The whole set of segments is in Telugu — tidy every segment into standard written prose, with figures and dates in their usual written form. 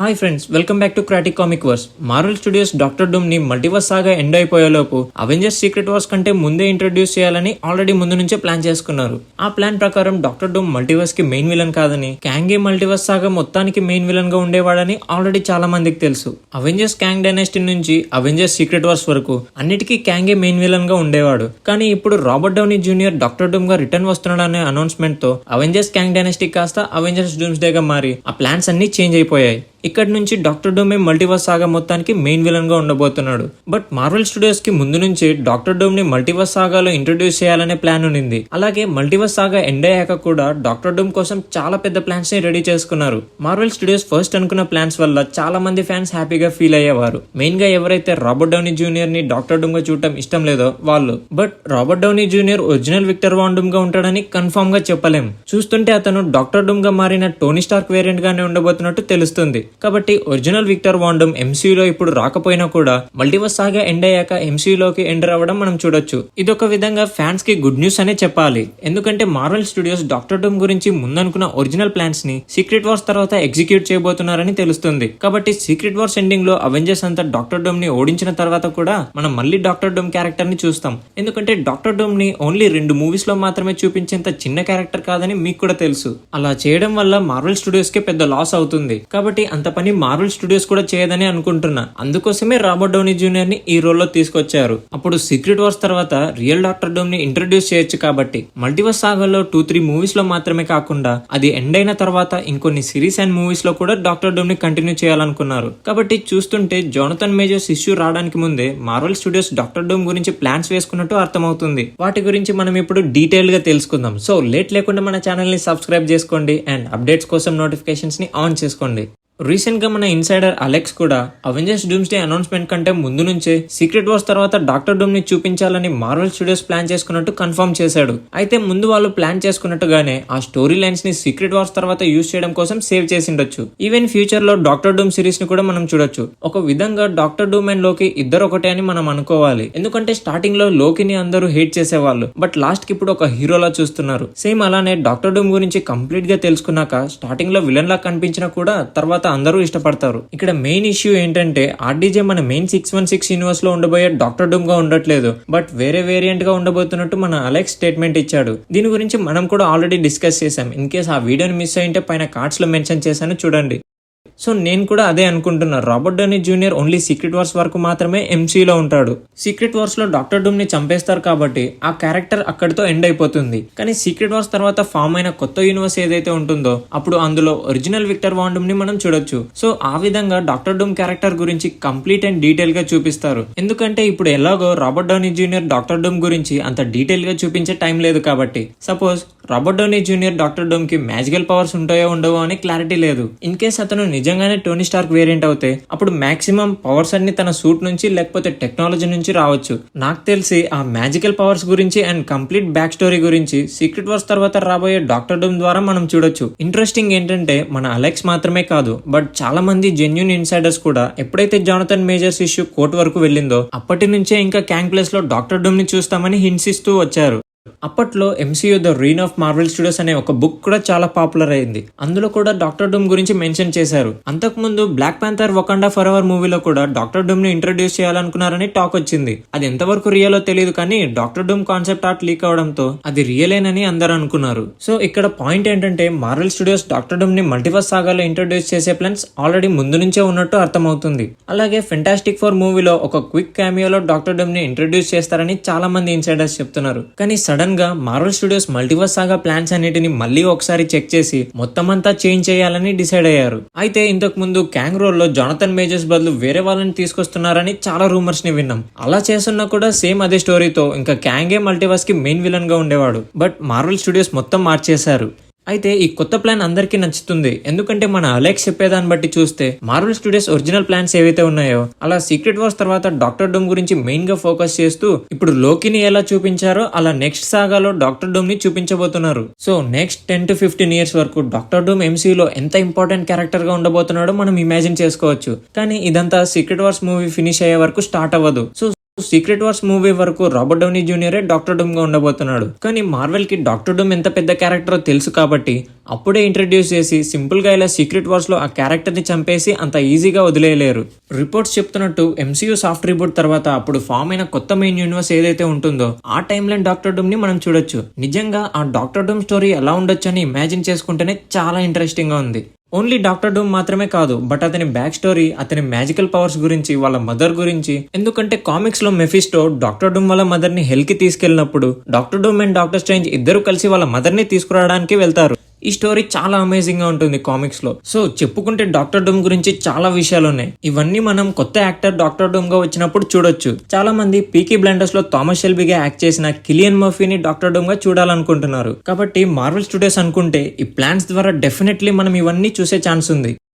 Hi friends, welcome back to critic comic verse. Marvel Studios Doctor Doom ని మల్టీవర్స్ సాగా ఎండ్ అయిపోయేలోపు అవెంజర్స్ సీక్రెట్ వార్స్ కంటే ముందే ఇంట్రడ్యూస్ చేయాలని ఆల్రెడీ ముందు నుంచే ప్లాన్ చేసుకున్నారు. ఆ ప్లాన్ ప్రకారం డాక్టర్ డూమ్ మల్టీవర్స్ కి మెయిన్ విలన్ కాదని, క్యాంగే మల్టీవర్స్ సాగా మొత్తానికి మెయిన్ విలన్ గా ఉండేవాడని ఆల్రెడీ చాలా మందికి తెలుసు. అవెంజర్స్ క్యాంగ్ డైనాసిటీ నుంచి అవెంజర్స్ సీక్రెట్ వార్స్ వరకు అన్నిటికీ క్యాంగే మెయిన్ విలన్ గా ఉండేవాడు. కానీ ఇప్పుడు Robert Downey Junior Doctor Doom గా రిటర్న్ వస్తున్నాడనే అనౌన్స్మెంట్ తో అవెంజర్స్ క్యాంగ్ డైనాసిటీ కాస్త అవెంజర్స్ డూమ్స్డే గా మారి ఆ ప్లాన్స్ అన్ని చేంజ్ అయిపోయాయి. ఇక్కడ నుంచి డాక్టర్ డూమే మల్టీవర్స్ సాగా మొత్తానికి మెయిన్ విలన్ గా ఉండబోతున్నాడు. బట్ మార్వెల్ స్టూడియోస్ కి ముందు నుంచి డాక్టర్ డూమ్ ని మల్టీవర్స్ సాగాలో ఇంట్రొడ్యూస్ చేయాలనే ప్లాన్ ఉంది. అలాగే మల్టీవర్స్ సాగా ఎండ్ అయ్యాక కూడా డాక్టర్ డూమ్ కోసం చాలా పెద్ద ప్లాన్స్ ని రెడీ చేసుకున్నారు. మార్వెల్ స్టూడియోస్ ఫస్ట్ అనుకున్న ప్లాన్స్ వల్ల చాలా మంది ఫ్యాన్స్ హ్యాపీగా ఫీల్ అయ్యేవారు. మెయిన్ గా ఎవరైతే రాబర్ట్ డౌనీ జూనియర్ ని డాక్టర్ డూమ్ గా చూడటం ఇష్టం లేదో వాళ్ళు. But Robert Downey Junior original Victor van Doom గా ఉంటాడని కన్ఫర్మ్ గా చెప్పలేం. చూస్తుంటే అతను డాక్టర్ డూమ్ గా మారిన టోనీ స్టార్క్ వేరియంట్ గానే ఉండబోతున్నట్టు తెలుస్తుంది. కాబట్టి ఒరిజినల్ విక్టర్ వాన్ డూమ్ ఎంసీయూలో ఇప్పుడు రాకపోయినా కూడా మల్టీవర్స్ సాగా ఎండ్ అయ్యాక ఎంసీయూలోకి ఎంటర్ అవ్వడం మనం చూడొచ్చు. ఇదొక విధంగా ఫ్యాన్స్ కి గుడ్ న్యూస్ అనే చెప్పాలి. ఎందుకంటే మార్వెల్ స్టూడియోస్ డాక్టర్ డూమ్ గురించి ముందనుకున్న ఒరిజినల్ ప్లాన్స్ ని సీక్రెట్ వార్స్ తర్వాత ఎగ్జిక్యూట్ చేయబోతున్నారని తెలుస్తుంది. కాబట్టి సీక్రెట్ వార్స్ ఎండింగ్ లో అవెంజర్స్ అంతా డాక్టర్ డూమ్ ని ఓడించిన తర్వాత కూడా మనం మళ్ళీ డాక్టర్ డూమ్ క్యారెక్టర్ ని చూస్తాం. ఎందుకంటే డాక్టర్ డూమ్ ని ఓన్లీ 2 మూవీస్ లో మాత్రమే చూపించేంత చిన్న క్యారెక్టర్ కాదని మీకు కూడా తెలుసు. అలా చేయడం వల్ల మార్వెల్ స్టూడియోస్ కి పెద్ద లాస్ అవుతుంది. కాబట్టి అంత పని మార్వెల్ స్టూడియోస్ కూడా చేయదని అనుకుంటున్నా. అందుకోసమే రాబర్ట్ డౌనీ జూనియర్ ని ఈ రోల్ లో తీసుకొచ్చారు. అప్పుడు సీక్రెట్ వార్స్ తర్వాత రియల్ డాక్టర్ డూమ్ ని ఇంట్రడ్యూస్ చేయొచ్చు. కాబట్టి మల్టీవర్స్ సాగాలో 2-3 మూవీస్ లో మాత్రమే కాకుండా అది ఎండ్ అయిన తర్వాత ఇంకొన్ని సిరీస్ అండ్ మూవీస్ లో కూడా డాక్టర్ డూమ్ ని కంటిన్యూ చేయాలనుకున్నారు. కాబట్టి చూస్తుంటే జోనథన్ మేజర్స్ ఇష్యూ రావడానికి ముందే మార్వెల్ స్టూడియోస్ డాక్టర్ డూమ్ గురించి ప్లాన్స్ వేసుకున్నట్టు అర్థమవుతుంది. వాటి గురించి మనం ఇప్పుడు డీటెయిల్ గా తెలుసుకుందాం. సో లేట్ లేకుండా మన ఛానల్ ని సబ్స్క్రైబ్ చేసుకోండి అండ్ అప్డేట్స్ కోసం నోటిఫికేషన్స్ ని ఆన్ చేసుకోండి. రీసెంట్ గా మన ఇన్సైడర్ అలెక్స్ కూడా అవెంజర్స్ డూమ్స్డే అనౌన్స్మెంట్ కంటే ముందు నుంచే సీక్రెట్ వార్స్ తర్వాత డాక్టర్ డూమ్ ని చూపించాలని మార్వెల్ స్టూడియోస్ ప్లాన్ చేసుకున్నట్టు కన్ఫర్మ్ చేశాడు. అయితే ముందు వాళ్ళు ప్లాన్ చేసుకున్నట్టుగానే ఆ స్టోరీ లైన్స్ ని సీక్రెట్ వార్స్ తర్వాత యూజ్ చేయడం కోసం సేవ్ చేసిండొచ్చు. ఈవెన్ ఫ్యూచర్ లో డాక్టర్ డూమ్ సిరీస్ ని కూడా మనం చూడొచ్చు. ఒక విధంగా డాక్టర్ డూమ్ అండ్ లోకి ఇద్దరు ఒకటే అని మనం అనుకోవాలి. ఎందుకంటే స్టార్టింగ్ లో లోకిని అందరూ హేట్ చేసేవాళ్ళు, బట్ లాస్ట్ కి ఇప్పుడు ఒక హీరోలా చూస్తున్నారు. సేమ్ అలానే డాక్టర్ డూమ్ గురించి కంప్లీట్ గా తెలుసుకున్నాక స్టార్టింగ్ లో విలన్ లా కనిపించినా కూడా తర్వాత అందరూ ఇష్టపడతారు. ఇక్కడ మెయిన్ ఇష్యూ ఏంటంటే ఆర్డీజే మన మెయిన్ 616 యూనివర్స్ లో ఉండబోయే డాక్టర్ డూమ్ గా ఉండట్లేదు, బట్ వేరే వేరియంట్ గా ఉండబోతున్నట్టు మన అలెక్స్ స్టేట్మెంట్ ఇచ్చాడు. దీని గురించి మనం కూడా ఆల్రెడీ డిస్కస్ చేసాం. ఇన్ కేస్ ఆ వీడియోని మిస్ అయింటే పైన కార్డ్స్ లో మెన్షన్ చేశాను, చూడండి. సో నేను కూడా అదే అనుకుంటున్నా. Robert Downey junior only secret Wars వరకు మాత్రమే ఎంసీలో ఉంటాడు. సీక్రెట్ వార్స్ లో డాక్టర్ డూమ్ ని చంపేస్తారు కాబట్టి ఆ క్యారెక్టర్ అక్కడితో ఎండ్ అయిపోతుంది. కానీ సీక్రెట్ వార్స్ తర్వాత ఫామ్ అయిన కొత్త యూనివర్స్ ఏదైతే ఉంటుందో అప్పుడు అందులో ఒరిజినల్ విక్టర్ వాన్ డూమ్ ని మనం చూడొచ్చు. సో ఆ విధంగా డాక్టర్ డూమ్ క్యారెక్టర్ గురించి కంప్లీట్ అండ్ డీటెయిల్ గా చూపిస్తారు. ఎందుకంటే ఇప్పుడు ఎలాగో Robert Downey Junior Doctor Doom గురించి అంత డీటెయిల్ గా చూపించే టైం లేదు. కాబట్టి suppose Robert Downey Junior Doctor Doom కి మ్యాజికల్ పవర్స్ ఉంటాయో ఉండవో అని క్లారిటీ లేదు. ఇన్ కేస్ అతను నిజంగానే టోనీ స్టార్క్ వేరియంట్ అవుతే అప్పుడు మాక్సిమం పవర్స్ అన్ని తన సూట్ నుంచి లేకపోతే టెక్నాలజీ నుంచి రావచ్చు. నాకు తెలిసి ఆ మ్యాజికల్ పవర్స్ గురించి అండ్ కంప్లీట్ బ్యాక్ స్టోరీ గురించి సీక్రెట్ వార్స్ తర్వాత రాబోయే డాక్టర్ డూమ్ ద్వారా మనం చూడొచ్చు. ఇంట్రెస్టింగ్ ఏంటంటే మన అలెక్స్ మాత్రమే కాదు, బట్ చాలా మంది జెన్యూన్ ఇన్సైడర్స్ కూడా ఎప్పుడైతే జోనథన్ మేజర్స్ ఇష్యూ కోర్టు వరకు వెళ్ళిందో అప్పటి నుంచే ఇంకా క్యాంగ్ ప్లేస్ లో డాక్టర్ డూమ్ ని చూస్తామని హింట్స్ ఇస్తూ వచ్చారు. అప్పట్లో MCU the reign of Marvel studios అనే ఒక బుక్ కూడా చాలా పాపులర్ అయింది. అందులో కూడా డాక్టర్ డూమ్ గురించి మెన్షన్ చేశారు. అంతకుముందు బ్లాక్ ప్యాంథర్ వకండా ఫర్ ఎవర్ మూవీలో కూడా డాక్టర్ డూమ్ ని ఇంట్రడ్యూస్ చేయాలనుకున్నారని టాక్ వచ్చింది. అది ఎంతవరకు రియలో తెలియదు, కానీ Doctor Doom concept art leak అవడంతో అది రియలేనని అందరూ అనుకున్నారు. సో ఇక్కడ పాయింట్ ఏంటంటే మార్వెల్ స్టూడియోస్ డాక్టర్ డూమ్ ని మల్టీవర్స్ సాగాలో ఇంట్రడ్యూస్ చేసే ప్లాన్స్ ఆల్రెడీ ముందు నుంచే ఉన్నట్టు అర్థమవుతుంది. అలాగే ఫెంటాస్టిక్ ఫోర్ మూవీలో ఒక క్విక్ క్యామియోలో డాక్టర్ డూమ్ ని ఇంట్రడ్యూస్ చేస్తారని చాలా మంది ఇన్సైడర్స్ చెప్తున్నారు. కానీ సడన్ గా మార్వెల్ స్టూడియోస్ మల్టీవర్స్ సాగా ప్లాన్స్ అన్నిటిని మళ్ళీ ఒకసారి చెక్ చేసి మొత్తం అంతా చేంజ్ చేయాలని డిసైడ్ అయ్యారు. అయితే ఇంతకు ముందు క్యాంగ్ రోల్ లో జోనథన్ మేజర్స్ బదులు వేరే వాళ్ళని తీసుకొస్తున్నారని చాలా రూమర్స్ ని విన్నాం. అలా చేస్తున్నా కూడా సేమ్ అదే స్టోరీతో ఇంకా క్యాంగే మల్టీవర్స్ కి మెయిన్ విలన్ గా ఉండేవాడు. బట్ మార్వెల్ స్టూడియోస్ మొత్తం మార్చేశారు. అయితే ఈ కొత్త ప్లాన్ అందరికీ నచ్చుతుంది. ఎందుకంటే మన అలెక్స్ చెప్పేదాన్ని బట్టి చూస్తే మార్వెల్ స్టూడియోస్ ఒరిజినల్ ప్లాన్స్ ఏవైతే ఉన్నాయో అలా సీక్రెట్ వార్స్ తర్వాత డాక్టర్ డూమ్ గురించి మెయిన్ గా ఫోకస్ చేస్తూ ఇప్పుడు లోకిని ఎలా చూపించారో అలా నెక్స్ట్ సాగాలో డాక్టర్ డూమ్ ని చూపించబోతున్నారు. సో నెక్స్ట్ 10-15 ఇయర్స్ వరకు డాక్టర్ డూమ్ ఎంసీయూలో ఎంత ఇంపార్టెంట్ క్యారెక్టర్ గా ఉండబోతున్నాడో మనం ఇమాజిన్ చేసుకోవచ్చు. కానీ ఇదంతా సీక్రెట్ వార్స్ మూవీ ఫినిష్ అయ్యే వరకు స్టార్ట్ అవ్వదు. సో సీక్రెట్ వార్స్ మూవీ వరకు రాబర్ట్ డౌనీ జూనియరే డాక్టర్ డూమ్ గా ఉండబోతున్నాడు. కానీ మార్వెల్ కి డాక్టర్ డూమ్ ఎంత పెద్ద క్యారెక్టర్ తెలుసు కాబట్టి అప్పుడే ఇంట్రడ్యూస్ చేసి సింపుల్ గా ఇలా సీక్రెట్ వార్స్ లో ఆ క్యారెక్టర్ ని చంపేసి అంత ఈజీగా వదిలేయలేరు. రిపోర్ట్స్ చెప్తున్నట్టు ఎంసీయూ సాఫ్ట్ రిబూట్ తర్వాత అప్పుడు ఫామ్ అయిన కొత్త మెయిన్ యూనివర్స్ ఏదైతే ఉంటుందో ఆ టైమ్ లైన్ డాక్టర్ డూమ్ ని మనం చూడొచ్చు. నిజంగా ఆ డాక్టర్ డూమ్ స్టోరీ ఎలా ఉండొచ్చు అని ఇమాజిన్ చేసుకుంటేనే చాలా ఇంట్రెస్టింగ్ గా ఉంది. ఓన్లీ డాక్టర్ డూమ్ మాత్రమే కాదు, బట్ అతని బ్యాక్ స్టోరీ, అతని మ్యాజికల్ పవర్స్ గురించి, వాళ్ళ మదర్ గురించి. ఎందుకంటే కామిక్స్ లో మెఫిస్టో డాక్టర్ డూమ్ వాళ్ళ మదర్ ని హెల్ కి తీసుకెళ్లినప్పుడు Doctor Doom and Doctor Strange ఇద్దరు కలిసి వాళ్ళ మదర్ ని తీసుకురావడానికి వెళ్తారు. ఈ స్టోరీ చాలా అమేజింగ్ గా ఉంటుంది కామిక్స్ లో. సో చెప్పుకుంటే డాక్టర్ డూమ్ గురించి చాలా విషయాలు ఉన్నాయి. ఇవన్నీ మనం కొత్త యాక్టర్ డాక్టర్ డూమ్ గా వచ్చినప్పుడు చూడొచ్చు. చాలా మంది పీకీ బ్లైండర్స్ లో థామస్ షెల్బీగా యాక్ట్ చేసిన కిలియన్ మర్ఫీని డాక్టర్ డూమ్ గా చూడాలనుకుంటున్నారు. కాబట్టి మార్వెల్ స్టూడియోస్ అనుకుంటే ఈ ప్లాన్స్ ద్వారా డెఫినెట్లీ మనం ఇవన్నీ చూసే ఛాన్స్ ఉంది.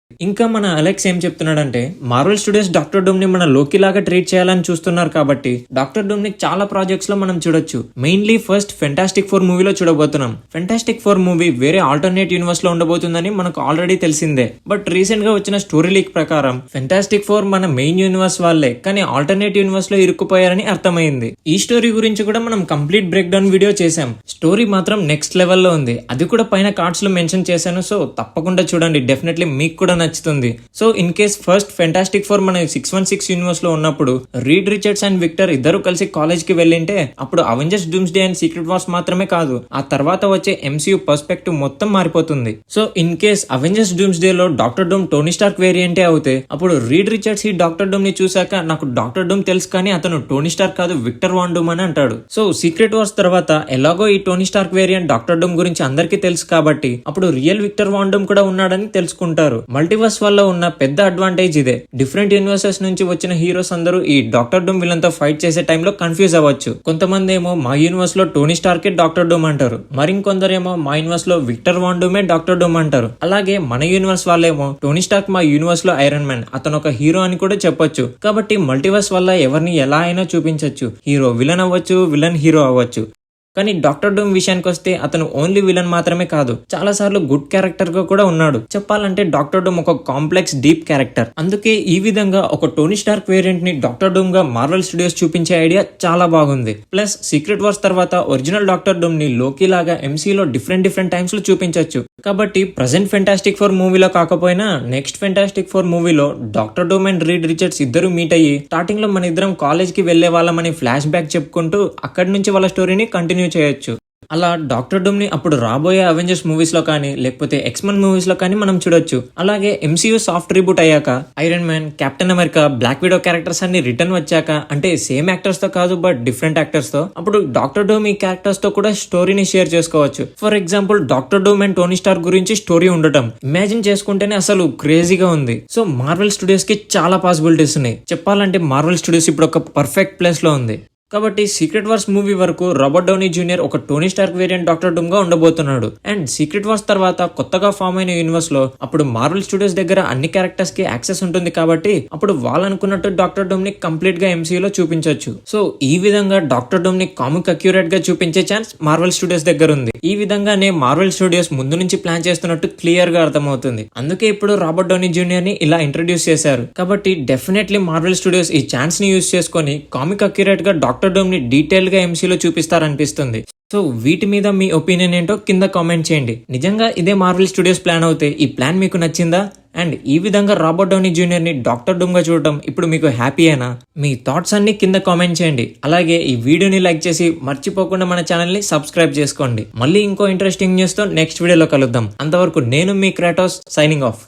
ఇంకా మన అలెక్స్ ఏం చెప్తున్నాడంటే మార్వెల్ స్టూడియోస్ డాక్టర్ డూమ్ ని మన లోకి లాగా ట్రీట్ చేయాలని చూస్తున్నారు కాబట్టి డాక్టర్ డూమ్ ని చాలా ప్రాజెక్ట్స్ లో మనం చూడొచ్చు. మెయిన్లీ ఫస్ట్ ఫెంటాస్టిక్ ఫోర్ మూవీలో చూడబోతున్నాం. ఫెంటాస్టిక్ ఫోర్ మూవీ వేరే ఆల్టర్నేట్ యూనివర్స్ లో ఉండబోతుందని మనకు ఆల్రెడీ తెలిసిందే. బట్ రీసెంట్ గా వచ్చిన స్టోరీ లీక్ ప్రకారం ఫెంటాస్టిక్ ఫోర్ మన మెయిన్ యూనివర్స్ వాళ్ళే, కానీ ఆల్టర్నేట్ యూనివర్స్ లో ఇరుక్కుపోయారని అర్థమైంది. ఈ స్టోరీ గురించి కూడా మనం కంప్లీట్ బ్రేక్ డౌన్ వీడియో చేసాం. స్టోరీ మాత్రం నెక్స్ట్ లెవెల్లో ఉంది. అది కూడా పైన కార్డ్స్ లో మెన్షన్ చేశాను. సో తప్పకుండా చూడండి, డెఫినెట్లీ మీకు కూడా నచ్చుతుంది. So in case first fantastic four మన 616 యూనివర్స్ లో ఉన్నప్పుడు రీడ్ రిచర్డ్స్ అండ్ విక్టర్ ఇద్దరు కలిసి కాలేజ్ కి వెళ్ళింటే అప్పుడు Avengers Doomsday and Secret Wars మాత్రమే కాదు, ఆ తర్వాత వచ్చే ఎంసీయూ పర్స్పెక్టివ్ మొత్తం మారిపోతుంది. So in case Avengers Doomsday లో డాక్టర్ డూమ్ టోనీ స్టార్క్ వేరియంటే అవుతే అప్పుడు రీడ్ రిచర్డ్స్ ఈ డాక్టర్ డూమ్ ని చూసాక నాకు డాక్టర్ డూమ్ తెలుసు కానీ అతను టోనీ స్టార్క్ కాదు విక్టర్ వాన్ డూమ్ అని అంటాడు. సో సీక్రెట్ వార్స్ తర్వాత ఎలాగో ఈ Tony Stark variant Doctor Doom గురించి అందరికీ తెలుసు కాబట్టి అప్పుడు రియల్ విక్టర్ వాన్ డూమ్ కూడా ఉన్నాడని తెలుసుకుంటారు. మల్టీవర్స్ వల్ల ఉన్న పెద్ద అడ్వాంటేజ్ ఇదే. డిఫరెంట్ యూనివర్సెస్ నుంచి వచ్చిన హీరోస్ అందరూ ఈ డాక్టర్ డూమ్ విలన్ తో ఫైట్ చేసే టైంలో కన్ఫ్యూజ్ అవ్వచ్చు. కొంతమంది ఏమో మా యూనివర్స్ లో టోనీ స్టార్కే డాక్టర్ డూమ్ అంటారు, మరింకొందరేమో మా యూనివర్స్ లో విక్టర్ వాన్ డూమే డాక్టర్ డూమ్ అంటారు. అలాగే మన యూనివర్స్ వాళ్ళేమో టోనీ స్టార్క్ మా యూనివర్స్ లో ఐరన్ మ్యాన్, అతను ఒక హీరో అని కూడా చెప్పొచ్చు. కాబట్టి మల్టీవర్స్ వల్ల ఎవరిని ఎలా అయినా చూపించొచ్చు. హీరో విలన్ అవ్వచ్చు, విలన్ హీరో అవ్వచ్చు. కానీ డాక్టర్ డూమ్ విషయానికి వస్తే అతను ఓన్లీ విలన్ మాత్రమే కాదు, చాలా సార్లు గుడ్ క్యారెక్టర్ గా కూడా ఉన్నాడు. చెప్పాలంటే డాక్టర్ డూమ్ ఒక కాంప్లెక్స్ డీప్ క్యారెక్టర్. అందుకే ఈ విధంగా ఒక టోనీ స్టార్క్ వేరియంట్ ని డాక్టర్ డూమ్ గా మార్వెల్ స్టూడియోస్ చూపించే ఐడియా చాలా బాగుంది. ప్లస్ సీక్రెట్ వార్స్ తర్వాత ఒరిజినల్ డాక్టర్ డూమ్ ని లోకి లాగా ఎంసీలో డిఫరెంట్ టైమ్స్ లో చూపించొచ్చు. కాబట్టి ప్రెసెంట్ ఫెంటాస్టిక్ ఫోర్ మూవీలో కాకపోయినా నెక్స్ట్ ఫెంటాస్టిక్ ఫోర్ మూవీలో Doctor Doom and Reed Richards ఇద్దరు మీట్ అయ్యి స్టార్టింగ్ లో మన ఇద్దరం కాలేజ్ కి వెళ్లే వాళ్ళమని ఫ్లాష్ బ్యాక్ చెప్పుకుంటూ అక్కడి నుంచి వాళ్ళ స్టోరీని కంటిన్యూ చేయొచ్చు. అలా డాక్టర్ డూమ్ ని అప్పుడు రాబోయే అవెంజర్స్ మూవీస్ లో కానీ లేకపోతే ఎక్స్మెన్ మూవీస్ లో కానీ మనం చూడొచ్చు. అలాగే ఎంసీయూ సాఫ్ట్ రీబూట్ అయ్యాక Iron Man, Captain America, Black Widow characters అన్ని రిటర్న్ వచ్చాక, అంటే సేమ్ యాక్టర్స్ తో కాదు బట్ డిఫరెంట్ యాక్టర్స్ తో, అప్పుడు డాక్టర్ డూమ్ ఈ క్యారెక్టర్స్ తో కూడా స్టోరీని షేర్ చేసుకోవచ్చు. For example Doctor Doom and Tony Stark గురించి స్టోరీ ఉండటం ఇమాజిన్ చేసుకుంటేనే అసలు క్రేజీగా ఉంది. సో మార్వెల్ స్టూడియోస్ కి చాలా పాసిబిలిటీస్ ఉన్నాయి. చెప్పాలంటే మార్వెల్ స్టూడియోస్ ఇప్పుడు ఒక పర్ఫెక్ట్ ప్లేస్ లో ఉంది. కాబట్టి సీక్రెట్ వార్స్ మూవీ వరకు రాబర్ట్ డౌనీ జూనియర్ ఒక Tony Stark variant Doctor Doom గా ఉండబోతున్నాడు. అండ్ సీక్రెట్ వార్స్ తర్వాత కొత్తగా ఫామ్ అయిన యూనివర్స్ లో అప్పుడు మార్వెల్ స్టూడియోస్ దగ్గర అన్ని క్యారెక్టర్స్ కి యాక్సెస్ ఉంటుంది కాబట్టి అప్పుడు వాళ్ళనుకున్నట్టు డాక్టర్ డూమ్ ని కంప్లీట్ గా ఎంసీయూలో చూపించొచ్చు. సో ఈ విధంగా డాక్టర్ డూమ్ ని కామిక్ అక్యూరేట్ గా చూపించే ఛాన్స్ మార్వెల్ స్టూడియోస్ దగ్గర ఉంది. ఈ విధంగానే మార్వెల్ స్టూడియోస్ ముందు నుంచి ప్లాన్ చేస్తున్నట్టు క్లియర్ గా అర్థమవుతుంది. అందుకే ఇప్పుడు రాబర్ట్ డౌనీ జూనియర్ ని ఇలా ఇంట్రడ్యూస్ చేశారు. కాబట్టి డెఫినెట్లీ మార్వెల్ స్టూడియోస్ ఈ ఛాన్స్ ని యూజ్ చేసుకొని కామిక్ అక్యూరేట్ గా డాక్టర్ డూమ్ ని డీటెయిల్ గా ఎంసీలో చూపిస్తారనిపిస్తుంది. సో వీటి మీద మీ ఒపీనియన్ ఏంటో కింద కామెంట్ చేయండి. నిజంగా ఇదే మార్వెల్ స్టూడియోస్ ప్లాన్ అవుతే ఈ ప్లాన్ మీకు నచ్చిందా? అండ్ ఈ విధంగా రాబర్ట్ డౌనీ జూనియర్ ని డాక్టర్ డూమ్ గా చూడటం ఇప్పుడు మీకు హ్యాపీయేనా? మీ థాట్స్ అన్ని కింద కామెంట్ చేయండి. అలాగే ఈ వీడియోని లైక్ చేసి మర్చిపోకుండా మన ఛానల్ ని సబ్స్క్రైబ్ చేసుకోండి. మళ్ళీ ఇంకో ఇంట్రెస్టింగ్ న్యూస్ తో నెక్స్ట్ వీడియోలో కలుద్దాం. అంతవరకు నేను మీ క్రాటోస్ సైనింగ్ ఆఫ్.